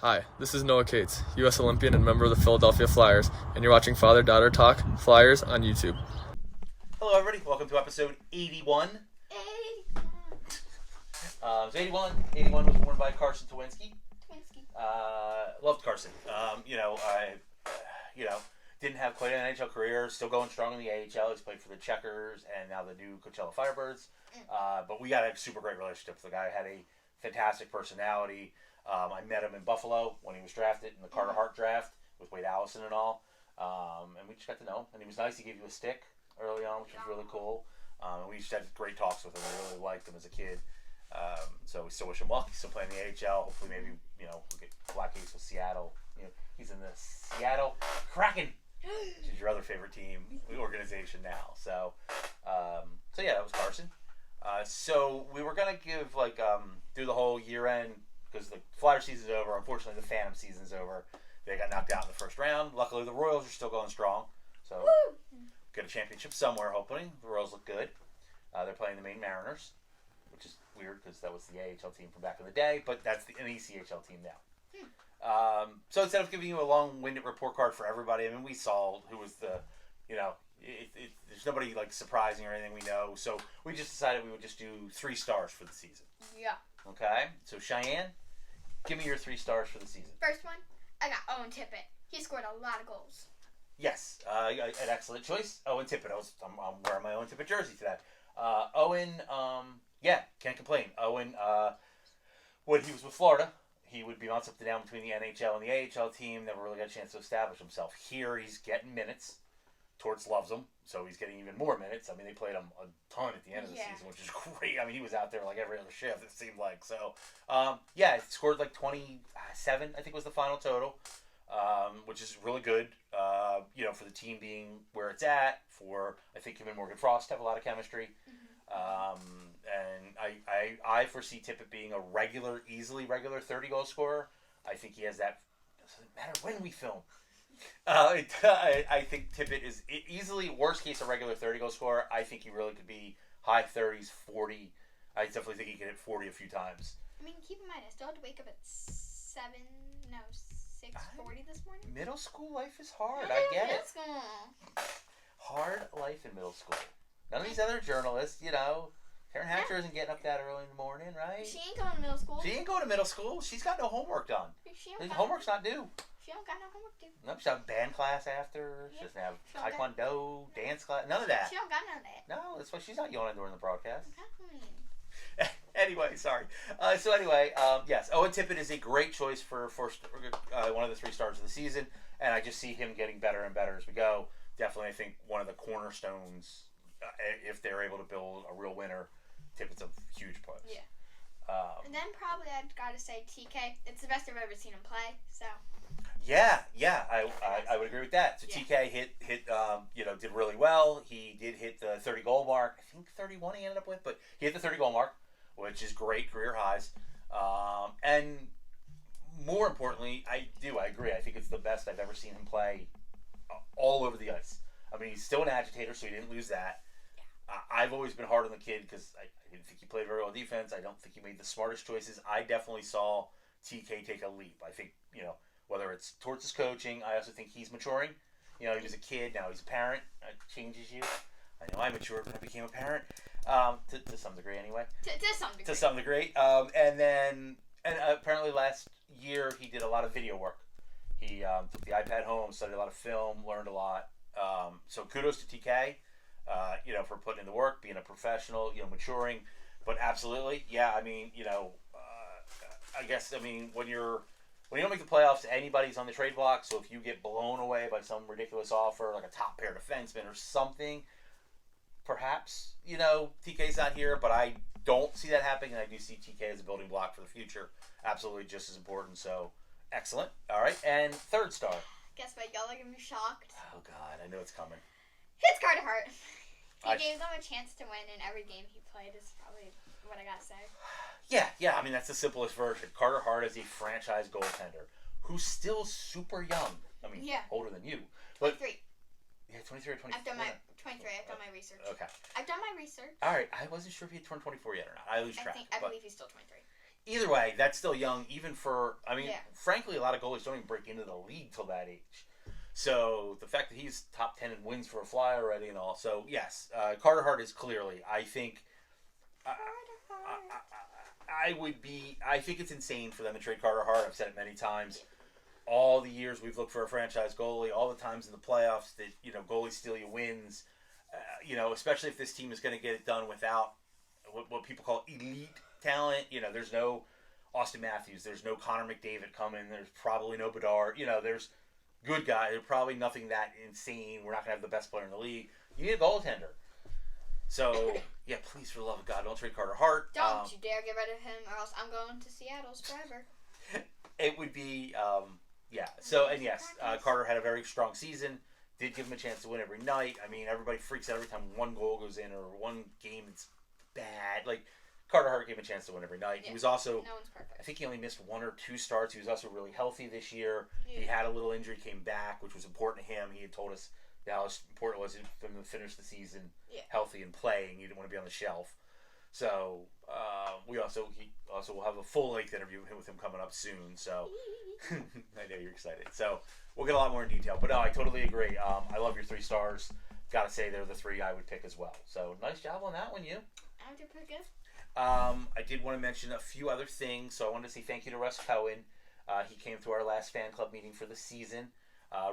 Hi, this is Noah Cates, U.S. Olympian and member of the Philadelphia Flyers, and you're watching Father-Daughter Talk Flyers on YouTube. Hello, everybody. Welcome to episode 81. 81 was worn by Carson Twarynski. Loved Carson. Didn't have quite an NHL career. Still going strong in the AHL. He's played for the Checkers and now the new Coachella Firebirds. But we got a super great relationship. The guy had a fantastic personality. I met him in Buffalo when he was drafted in the Carter Hart draft with Wade Allison and all. And we just got to know him. And he was nice. He gave you a stick early on, which was really cool. And we just had great talks with him. We really liked him as a kid. So we still wish him well. He's still playing the AHL. Hopefully, maybe we'll get Black Ace with Seattle. He's in the Seattle Kraken, which is your other favorite team organization now. So yeah, that was Carson. So we were gonna give do the whole year end because the Flyer season's over. Unfortunately, the Phantom season's over. They got knocked out in the first round. Luckily, the Royals are still going strong. So get a championship somewhere. Hopefully, the Royals look good. They're playing the Maine Mariners, which is weird because that was the AHL team from back in the day, but that's an ECHL team now. So instead of giving you a long-winded report card for everybody, I mean, we saw who was the, there's nobody surprising or anything we know. So we just decided we would just do 3 stars for the season. Yeah. Okay. So Cheyenne, give me your 3 stars for the season. First one, I got Owen Tippett. He scored a lot of goals. Yes, an excellent choice. Owen Tippett. I'm wearing my Owen Tippett jersey today. Owen, can't complain. Owen, when he was with Florida, he would be bounced up and down between the NHL and the AHL team. Never really got a chance to establish himself. Here, he's getting minutes. Torts loves him, so he's getting even more minutes. I mean, they played him a ton at the end of the season, which is great. I mean, he was out there every other shift, it seemed like. So, he scored 27, I think was the final total, which is really good, for the team being where it's at, for, I think him and Morgan Frost have a lot of chemistry. And I foresee Tippett being a easily regular 30-goal scorer. I think he has that. Doesn't matter when we film. I think Tippett is easily, worst case, a regular 30-goal scorer. I think he really could be high 30s, 40. I definitely think he could hit 40 a few times. I mean, keep in mind, I still had to wake up at 6:40 this morning. Middle school life is hard. I get it. School. Hard life in middle school. None of these other journalists, Karen Hatcher isn't getting up that early in the morning, right? She ain't going to middle school. She ain't going to middle school. She's got no homework done. Homework's not due. She don't got no homework due. Nope, she have band class after. She doesn't have taekwondo, dance class, none of that. She don't got none of that. No, that's why she's not yawning during the broadcast. Okay. Anyway, sorry. Yes, Owen Tippett is a great choice for one of the 3 stars of the season, and I just see him getting better and better as we go. Definitely, I think one of the cornerstones, if they're able to build a real winner, Tippett's a huge plus. Yeah. And then probably I've got to say TK. It's the best I've ever seen him play. So. Yeah, I would agree with that. So TK hit did really well. He did hit the 30-goal mark. I think 31 he ended up with, but he hit the 30-goal mark, which is great, career highs. And more importantly, I agree. I think it's the best I've ever seen him play all over the ice. I mean, he's still an agitator, so he didn't lose that. I've always been hard on the kid because I didn't think he played very well defense. I don't think he made the smartest choices. I definitely saw TK take a leap. I think, whether it's towards his coaching, I also think he's maturing. He was a kid, now he's a parent. It changes you. I know I matured when I became a parent, to some degree anyway. To some degree. And apparently last year he did a lot of video work. He took the iPad home, studied a lot of film, learned a lot. So kudos to TK. For putting in the work, being a professional, maturing. But absolutely, I mean, I guess, when you don't make the playoffs, anybody's on the trade block. So if you get blown away by some ridiculous offer, like a top pair defenseman or something, perhaps, TK's not here. But I don't see that happening, and I do see TK as a building block for the future. Absolutely just as important. So excellent. All right. And 3rd star. Guess what? Y'all are going to be shocked. Oh, God. I know it's coming. It's Carter Hart. He gave them a chance to win in every game he played is probably what I got to say. Yeah. I mean, that's the simplest version. Carter Hart is a franchise goaltender who's still super young. I mean, older than you. But 23. Yeah, 23 or 24. I've done my 23. I've done my research. Okay. I've done my research. All right. I wasn't sure if he had turned 24 yet or not. I lose track. I believe he's still 23. either way, that's still young. Even for, frankly, a lot of goalies don't even break into the league till that age. So the fact that he's top 10 in wins for a Flyer already and all. So yes, Carter Hart is clearly. I think. I think it's insane for them to trade Carter Hart. I've said it many times. All the years we've looked for a franchise goalie, all the times in the playoffs that goalies steal you wins. Especially if this team is going to get it done without what people call elite talent. There's no Austin Matthews. There's no Connor McDavid coming. There's probably no Bedard. There's good guys. There's probably nothing that insane. We're not going to have the best player in the league. You need a goaltender. So, yeah, please, for the love of God, don't trade Carter Hart. Don't you dare get rid of him, or else I'm going to Seattle's forever. It would be, yeah. So, and yes, Carter had a very strong season. Did give him a chance to win every night. I mean, everybody freaks out every time one goal goes in or one game that's bad. Like, Carter Hart gave him a chance to win every night. Yeah. He was also, no one's perfect. I think he only missed 1 or 2 starts. He was also really healthy this year. Yeah. He had a little injury, came back, which was important to him. He had told us how important it was for him to finish the season healthy and playing. He didn't want to be on the shelf. So he also will have a full length interview with him coming up soon. So I know you're excited. So we'll get a lot more in detail. But no, I totally agree. I love your 3 stars. Gotta say they're the 3 I would pick as well. So nice job on that one, you. I did pretty good. I did want to mention a few other things. So I wanted to say thank you to Russ Cohen. He came to our last fan club meeting for the season.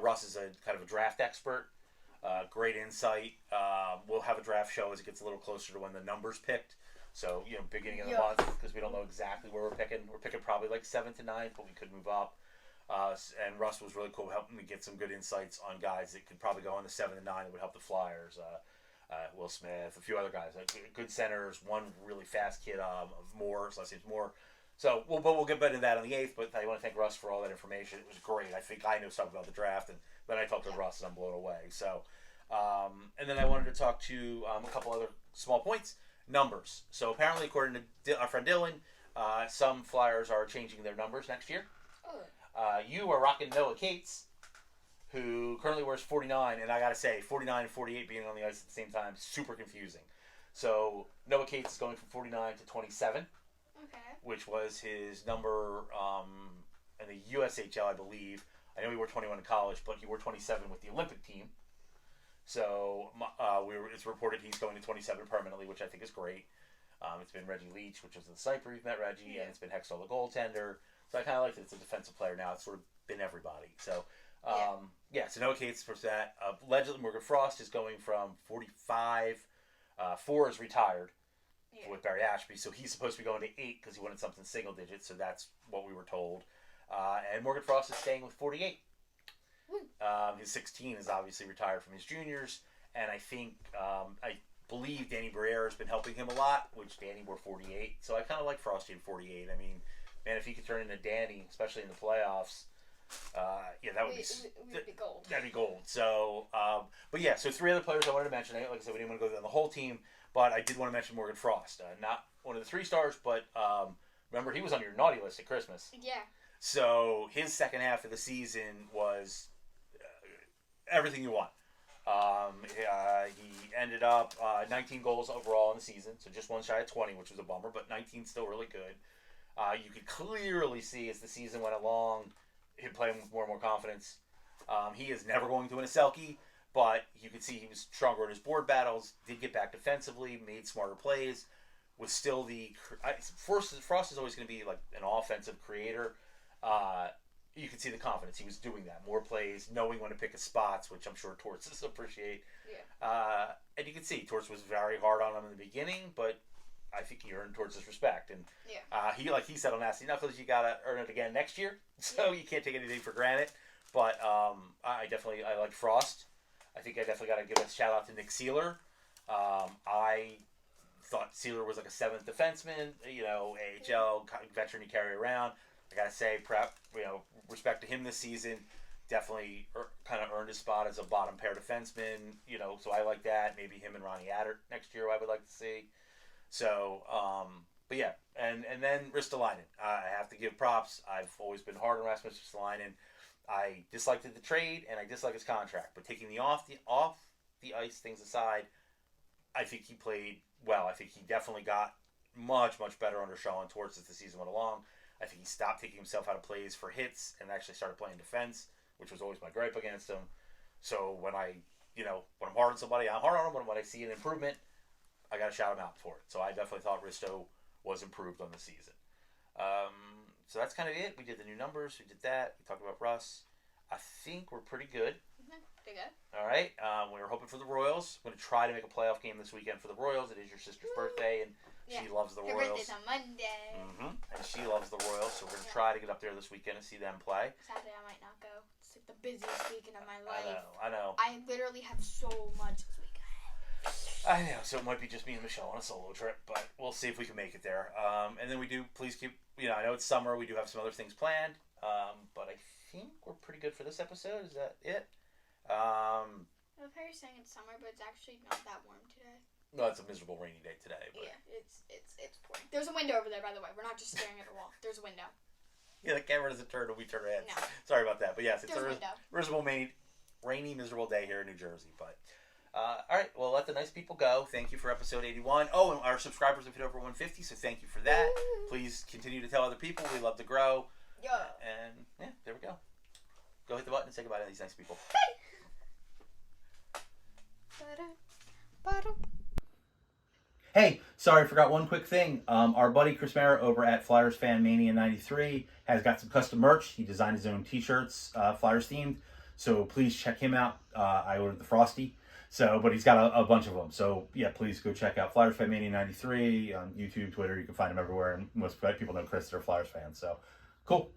Russ is a kind of a draft expert. Great insight. We'll have a draft show as it gets a little closer to when the number's picked. So, beginning of the month, because we don't know exactly where we're picking. We're picking probably like 7th to 9th, but we could move up. And Russ was really cool helping me get some good insights on guys that could probably go on the 7 to 9 that would help the Flyers. Will Smith, a few other guys. Good centers, one really fast kid, Moore, so last name's Moore. So, we'll get better to that on the 8th, but I want to thank Russ for all that information. It was great. I think I know something about the draft, and then I talked to Russ, and I'm blown away. So, and then I wanted to talk to a couple other small points. Numbers. So, apparently, according to our friend Dylan, some Flyers are changing their numbers next year. You are rocking Noah Cates, who currently wears 49, and I gotta say, 49 and 48 being on the ice at the same time, super confusing. So, Noah Cates is going from 49 to 27. Okay. Which was his number in the USHL, I believe. I know he wore 21 in college, but he wore 27 with the Olympic team. So it's reported he's going to 27 permanently, which I think is great. It's been Reggie Leach, which was the sniper. You've met Reggie, and it's been Hextall, the goaltender. So I kind of like that it's a defensive player now. It's sort of been everybody. So, so Noah Cates for that. Allegedly, Morgan Frost is going from 45. 4 is retired. With Barry Ashby, so he's supposed to be going to 8 because he wanted something single digits, so that's what we were told. And Morgan Frost is staying with 48. His 16 is obviously retired from his juniors, and I think, I believe Danny Briere has been helping him a lot, which Danny wore 48, so I kind of like Frosty in 48. I mean, man, if he could turn into Danny, especially in the playoffs, that would be gold. That'd be gold. So, so 3 other players I wanted to mention. Like I said, we didn't want to go down the whole team. But I did want to mention Morgan Frost. Not one of the 3 stars, but remember, he was on your naughty list at Christmas. Yeah. So his second half of the season was everything you want. He ended up 19 goals overall in the season, so just one shy of 20, which was a bummer, but 19 still really good. You could clearly see as the season went along, him playing with more and more confidence. He is never going to win a Selke. But you could see he was stronger in his board battles, did get back defensively, made smarter plays, was still Frost is always going to be like an offensive creator. You could see the confidence. He was doing that. More plays, knowing when to pick his spots, which I'm sure Torts does appreciate. Yeah. And you can see Torts was very hard on him in the beginning, but I think he earned Torts' respect. And he said on Nasty Knuckles, you got to earn it again next year. So you can't take anything for granted. But I like Frost. I think I definitely got to give a shout out to Nick Seeler. I thought Seeler was like a 7th defenseman, AHL veteran you carry around. I got to say, respect to him this season. Definitely kind of earned his spot as a bottom pair defenseman, so I like that. Maybe him and Ronnie Adder next year I would like to see. So, and then Ristolainen. I have to give props. I've always been hard on Rasmus Ristolainen. I disliked the trade, and I dislike his contract. But taking the off the ice things aside, I think he played well. I think he definitely got much better under Sean Torts as the season went along. I think he stopped taking himself out of plays for hits and actually started playing defense, which was always my gripe against him. So when I'm hard on somebody, I'm hard on him. When I see an improvement, I got to shout him out for it. So I definitely thought Risto was improved on the season. So that's kind of it. We did the new numbers. We did that. We talked about Russ. I think we're pretty good. Pretty good. All right. We were hoping for the Royals. I'm going to try to make a playoff game this weekend for the Royals. It is your sister's birthday, and she loves the Her Royals. birthday's on Monday. And she loves the Royals, so we're going to try to get up there this weekend and see them play. Saturday I might not go. It's like the busiest weekend of my life. I know. I literally have so much this weekend. I know, so it might be just me and Michelle on a solo trip, but we'll see if we can make it there. And then please keep, I know it's summer, we do have some other things planned, but I think we're pretty good for this episode. Is that it? I love how you're saying it's summer, but it's actually not that warm today. No, it's a miserable rainy day today. But... Yeah, it's pouring. There's a window over there, by the way. We're not just staring at a wall. There's a window. Yeah, the camera doesn't turn when we turn our heads. No. Sorry about that. But yes, it's There's a miserable, rainy, miserable day here in New Jersey. But all right, well, let the nice people go. Thank you for episode 81. Oh, and our subscribers have hit over 150, so thank you for that. Woo. Please continue to tell other people. We love to grow. Yeah. And yeah, there we go. Go hit the button and say goodbye to these nice people. Hey, sorry, forgot one quick thing. Our buddy Chris Maher over at Flyers Fan Mania 93 has got some custom merch. He designed his own t-shirts, Flyers themed. So please check him out. I ordered the Frosty. But he's got a bunch of them. So yeah, please go check out Flyers Fan Mania 93 on YouTube, Twitter. You can find him everywhere. And most people know Chris, they're Flyers fans. So cool.